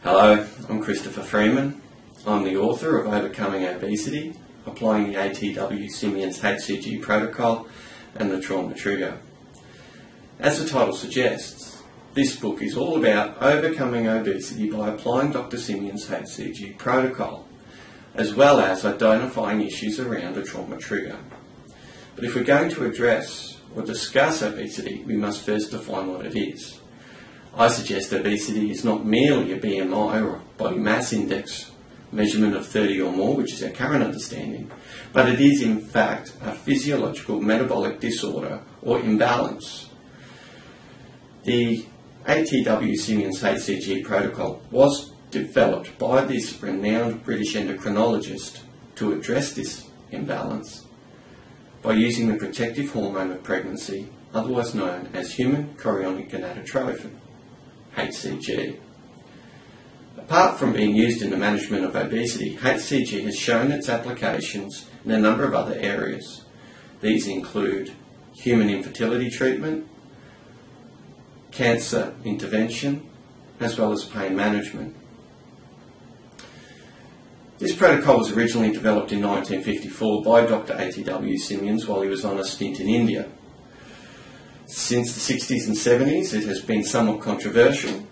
Hello, I'm Dr Freeman. I'm the author of Overcoming Obesity, Applying the ATW Simeons hCG protocol and the trauma trigger. As the title suggests, this book is all about overcoming obesity by applying Dr Simeons hCG protocol, as well as identifying issues around a trauma trigger. But if we're going to address or discuss obesity, we must first define what it is. I suggest obesity is not merely a BMI or body mass index measurement of 30 or more, which is our current understanding, but it is in fact a physiological metabolic disorder or imbalance. The ATW Simeons hCG protocol was developed by this renowned British endocrinologist to address this imbalance by using the protective hormone of pregnancy, otherwise known as human chorionic gonadotropin, hCG. Apart from being used in the management of obesity, hCG has shown its applications in a number of other areas. These include human infertility treatment, cancer intervention, as well as pain management. This protocol was originally developed in 1954 by Dr ATW Simeons while he was on a stint in India. Since the 60s and 70s it has been somewhat controversial.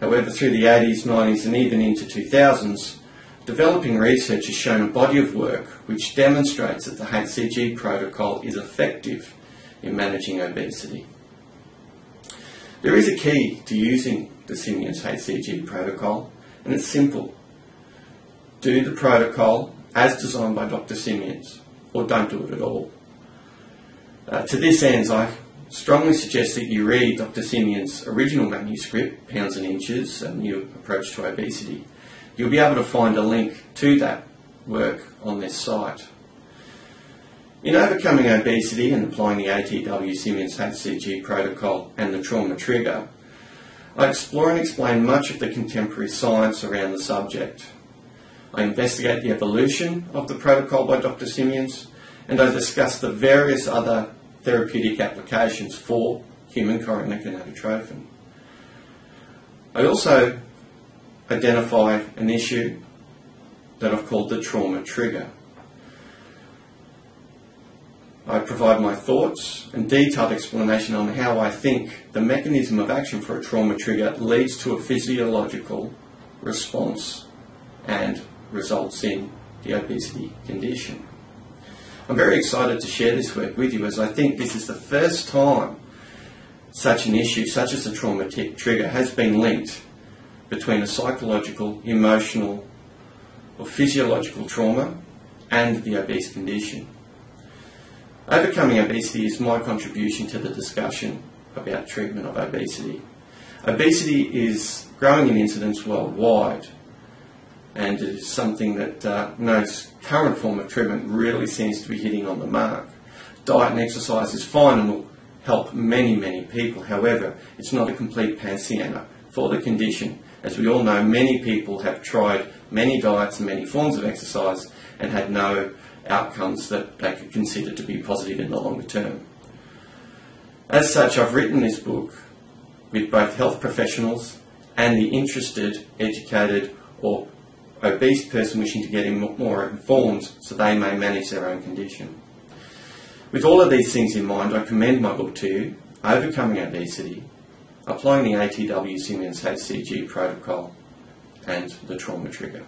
However, through the 80s, 90s and even into 2000s, developing research has shown a body of work which demonstrates that the hCG protocol is effective in managing obesity. There is a key to using the Simeons hCG protocol, and it's simple. Do the protocol as designed by Dr Simeons, or don't do it at all. To this end, I strongly suggest that you read Dr Simeons' original manuscript, Pounds and Inches, A New Approach to Obesity. You'll be able to find a link to that work on this site. In Overcoming Obesity and Applying the ATW Simeons hCG protocol and the trauma trigger, I explore and explain much of the contemporary science around the subject. I investigate the evolution of the protocol by Dr Simeons, and I discuss the various other therapeutic applications for human chorionic gonadotropin. I also identify an issue that I've called the trauma trigger. I provide my thoughts and detailed explanation on how I think the mechanism of action for a trauma trigger leads to a physiological response and results in the obesity condition. I'm very excited to share this work with you, as I think this is the first time such an issue, such as a trauma trigger, has been linked between a psychological, emotional or physiological trauma and the obese condition. Overcoming Obesity is my contribution to the discussion about treatment of obesity. Obesity is growing in incidence worldwide, and it is something that no current form of treatment really seems to be hitting on the mark. Diet and exercise is fine and will help many people. However, it's not a complete panacea for the condition. As we all know, many people have tried many diets and many forms of exercise and had no outcomes that they could consider to be positive in the longer term. As such, I've written this book with both health professionals and the interested, educated or obese person wishing to get more informed so they may manage their own condition. With all of these things in mind, I commend my book to you, Overcoming Obesity, Applying the ATW Simeons hCG protocol and the trauma trigger.